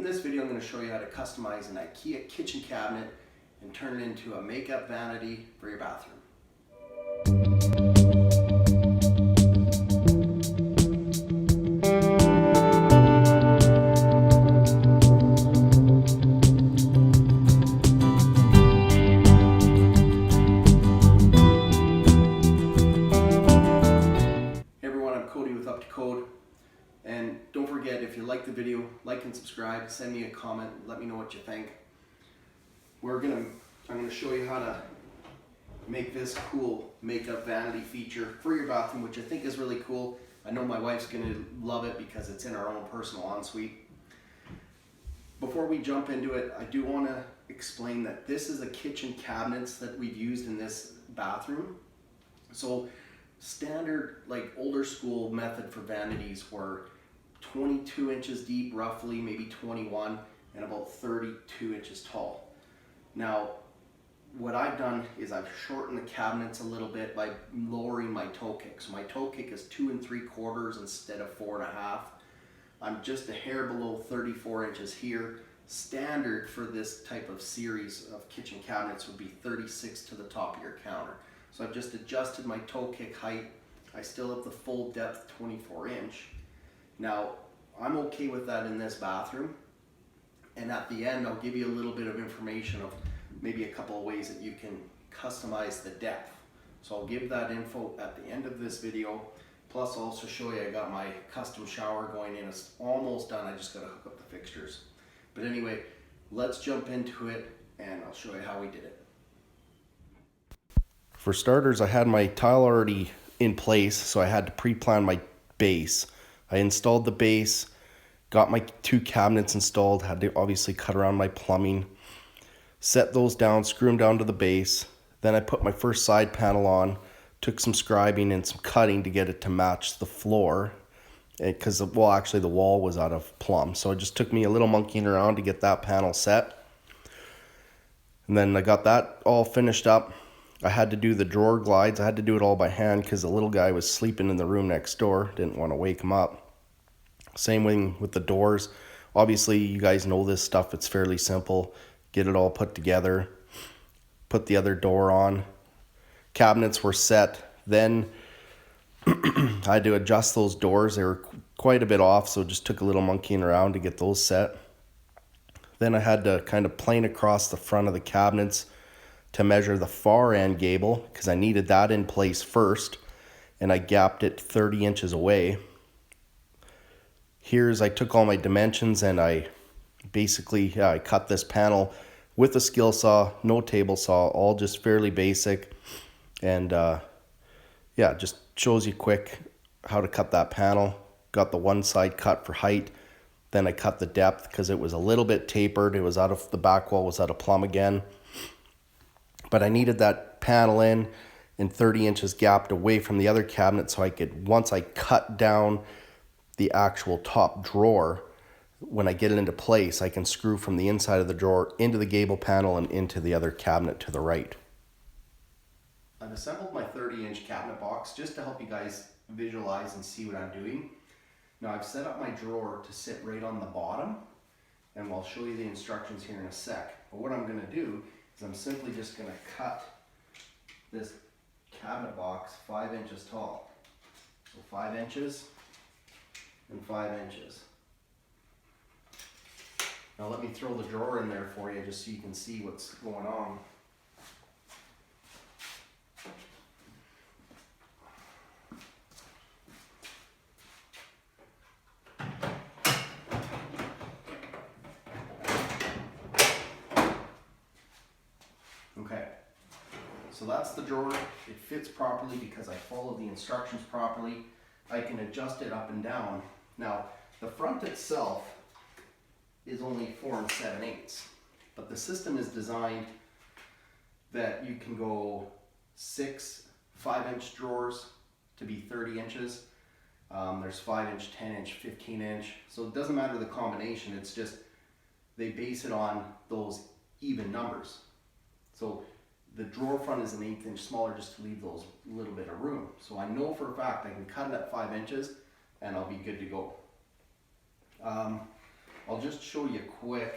this video, I'm going to show you how to customize an IKEA kitchen cabinet and turn it into a makeup vanity for your bathroom. Hey everyone, I'm Cody with Up to Code. And don't forget, if you like the video, like and subscribe, send me a comment, let me know what you think. I'm gonna show you how to make this cool makeup vanity feature for your bathroom, which I think is really cool. I know my wife's gonna love it because it's in our own personal ensuite. Before we jump into it, I do wanna explain that this is the kitchen cabinets that we've used in this bathroom. So standard, like older school method for vanities were 22 inches deep, roughly, maybe 21, and about 32 inches tall. Now, what I've done is I've shortened the cabinets a little bit by lowering my toe kick. So my toe kick is 2 3/4 instead of 4 1/2. I'm just a hair below 34 inches here. Standard for this type of series of kitchen cabinets would be 36 to the top of your counter. So I've just adjusted my toe kick height. I still have the full depth 24 inch. Now, I'm okay with that in this bathroom. And at the end, I'll give you a little bit of information of maybe a couple of ways that you can customize the depth. So I'll give that info at the end of this video. Plus I'll also show you I got my custom shower going in. It's almost done. I just got to hook up the fixtures. But anyway, let's jump into it and I'll show you how we did it. For starters, I had my tile already in place, so I had to pre-plan my base. I installed the base, got my 2 cabinets installed, had to obviously cut around my plumbing, set those down, screw them down to the base. Then I put my first side panel on, took some scribing and some cutting to get it to match the floor, because well, actually the wall was out of plumb, so it just took me a little monkeying around to get that panel set. And then I got that all finished up. I had to do the drawer glides. I had to do it all by hand because the little guy was sleeping in the room next door. Didn't want to wake him up. Same thing with the doors. Obviously, you guys know this stuff. It's fairly simple. Get it all put together. Put the other door on. Cabinets were set. Then I had to adjust those doors. They were quite a bit off, so it just took a little monkeying around to get those set. Then I had to kind of plane across the front of the cabinets to measure the far end gable because I needed that in place first, and I gapped it 30 inches away. I took all my dimensions and I basically I cut this panel with a skill saw, no table saw, all just fairly basic, and just shows you quick how to cut that panel. Got the one side cut for height, then I cut the depth because it was a little bit tapered. It was out of the back wall was out of plumb again. But I needed that panel in 30 inches gapped away from the other cabinet so I could, once I cut down the actual top drawer, when I get it into place, I can screw from the inside of the drawer into the gable panel and into the other cabinet to the right. I've assembled my 30-inch cabinet box just to help you guys visualize and see what I'm doing. Now I've set up my drawer to sit right on the bottom, and I'll show you the instructions here in a sec. But what I'm going to do is I'm simply just going to cut this cabinet box 5 inches tall. So 5 inches and 5 inches. Now let me throw the drawer in there for you just so you can see what's going on. Okay, so that's the drawer. It fits properly because I followed the instructions properly. I can adjust it up and down. Now, the front itself is only 4 7/8, but the system is designed that you can go 6 5-inch drawers to be 30 inches. There's 5-inch, 10-inch, 15-inch. So it doesn't matter the combination. It's just they base it on those even numbers. So the drawer front is an 1/8 inch smaller just to leave those little bit of room. So I know for a fact I can cut it at 5 inches and I'll be good to go. I'll just show you quick.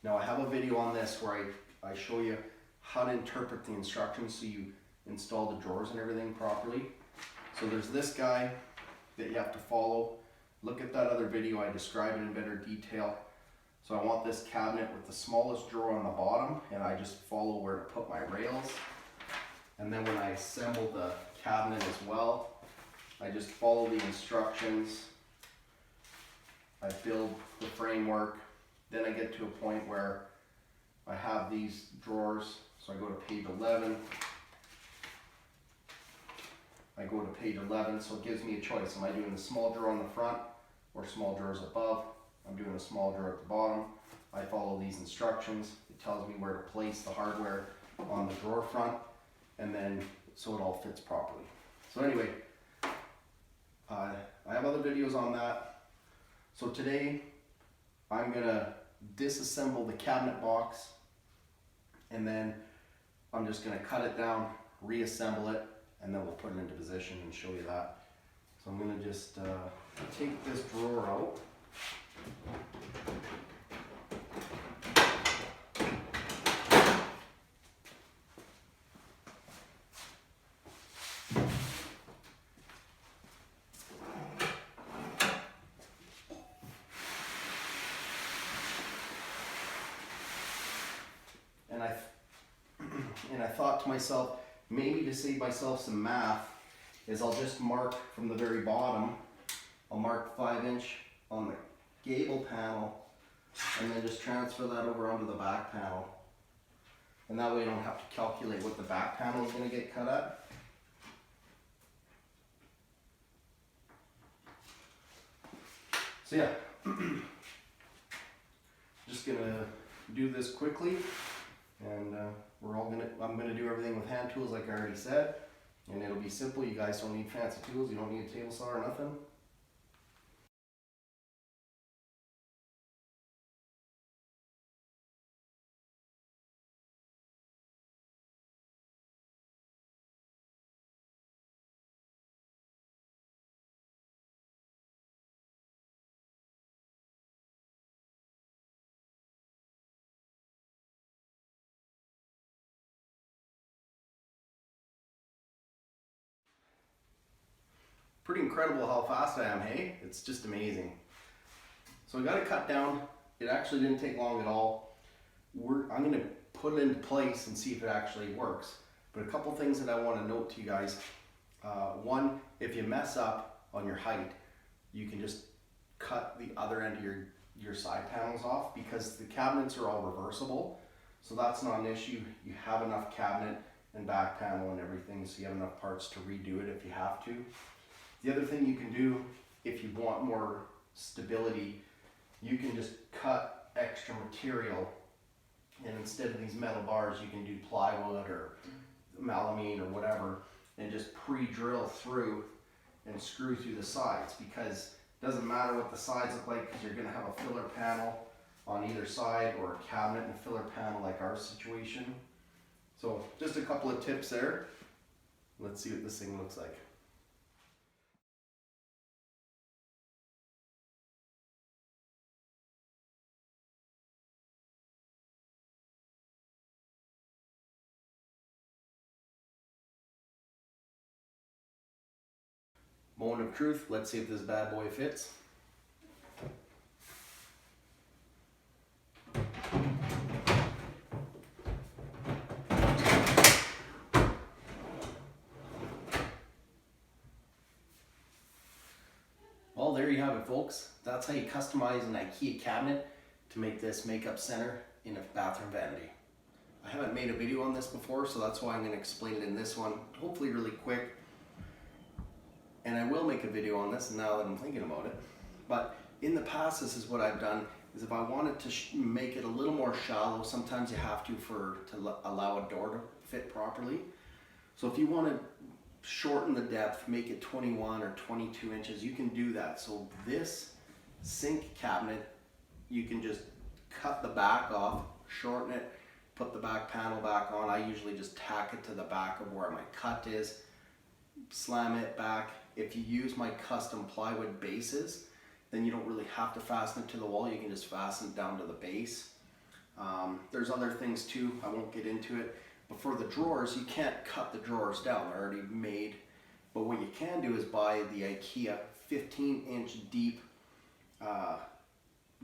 Now I have a video on this where I show you how to interpret the instructions so you install the drawers and everything properly. So there's this guy that you have to follow. Look at that other video, I describe it in better detail. So I want this cabinet with the smallest drawer on the bottom, and I just follow where to put my rails. And then when I assemble the cabinet as well, I just follow the instructions. I build the framework. Then I get to a point where I have these drawers. So I go to page 11. I go to page 11, so it gives me a choice. Am I doing the small drawer on the front or small drawers above? I'm doing a small drawer at the bottom. I follow these instructions. It tells me where to place the hardware on the drawer front, and then so it all fits properly. So anyway, I have other videos on that. So today I'm gonna disassemble the cabinet box, and then I'm just gonna cut it down, reassemble it, and then we'll put it into position and show you that. So I'm gonna just take this drawer out. And I thought to myself, maybe to save myself some math, is I'll just mark from the very bottom. I'll mark 5" on the gable panel, and then just transfer that over onto the back panel. And that way I don't have to calculate what the back panel is going to get cut at. So yeah, just gonna do this quickly, and I'm gonna do everything with hand tools like I already said, and it'll be simple. You guys don't need fancy tools. You don't need a table saw or nothing. Pretty incredible how fast I am, hey? It's just amazing. So I got it cut down. It actually didn't take long at all. I'm gonna put it into place and see if it actually works. But a couple things that I wanna note to you guys. One, if you mess up on your height, you can just cut the other end of your side panels off, because the cabinets are all reversible. So that's not an issue. You have enough cabinet and back panel and everything, so you have enough parts to redo it if you have to. The other thing you can do, if you want more stability, you can just cut extra material, and instead of these metal bars, you can do plywood or melamine or whatever, and just pre-drill through and screw through the sides, because it doesn't matter what the sides look like, because you're going to have a filler panel on either side, or a cabinet and a filler panel like our situation. So just a couple of tips there. Let's see what this thing looks like. Moment of truth, let's see if this bad boy fits. Well, there you have it, folks. That's how you customize an IKEA cabinet to make this makeup center in a bathroom vanity. I haven't made a video on this before, so that's why I'm going to explain it in this one, hopefully really quick. And I will make a video on this now that I'm thinking about it. But in the past, this is what I've done, is if I wanted to make it a little more shallow, sometimes you have to allow a door to fit properly. So if you want to shorten the depth, make it 21 or 22 inches, you can do that. So this sink cabinet, you can just cut the back off, shorten it, put the back panel back on. I usually just tack it to the back of where my cut is, slam it back. If you use my custom plywood bases, then you don't really have to fasten it to the wall. You can just fasten it down to the base. There's other things too, I won't get into it. But for the drawers, you can't cut the drawers down, they're already made. But what you can do is buy the IKEA 15-inch deep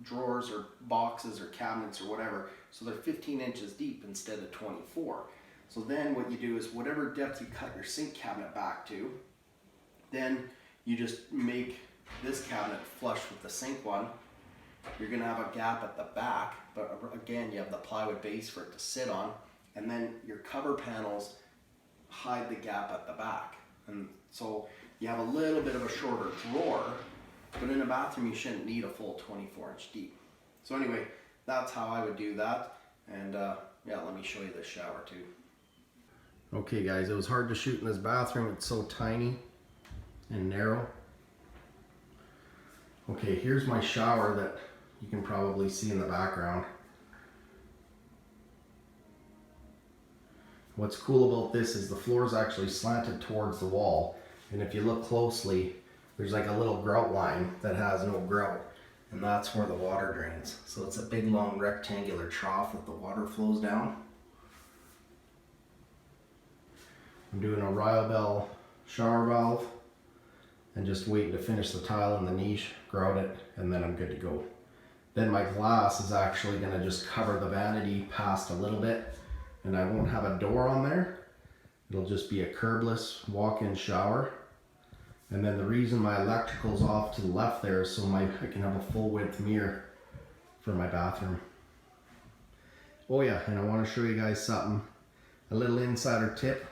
drawers or boxes or cabinets or whatever. So they're 15 inches deep instead of 24. So then what you do is whatever depth you cut your sink cabinet back to, then you just make this cabinet flush with the sink one. You're gonna have a gap at the back, but again, you have the plywood base for it to sit on, and then your cover panels hide the gap at the back. And so you have a little bit of a shorter drawer, but in a bathroom you shouldn't need a full 24-inch deep. So anyway, that's how I would do that. And yeah, let me show you the shower too. Okay guys, it was hard to shoot in this bathroom. It's so tiny and narrow. Okay, here's my shower that you can probably see in the background. What's cool about this is the floor is actually slanted towards the wall, and if you look closely, there's like a little grout line that has no grout, and that's where the water drains. So it's a big long rectangular trough that the water flows down. I'm doing a Ryobell shower valve and just waiting to finish the tile in the niche, grout it, and then I'm good to go. Then my glass is actually going to just cover the vanity past a little bit, and I won't have a door on there. It'll just be a curbless walk-in shower. And then the reason my electrical's off to the left there is so I can have a full width mirror for my bathroom. Oh yeah, and I want to show you guys something, a little insider tip.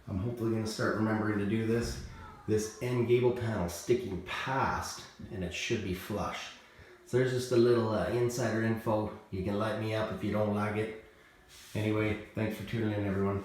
I'm hopefully going to start remembering to do this. This end gable panel sticking past, and it should be flush. So there's just a little insider info. You can light me up if you don't like it. Anyway, thanks for tuning in, everyone.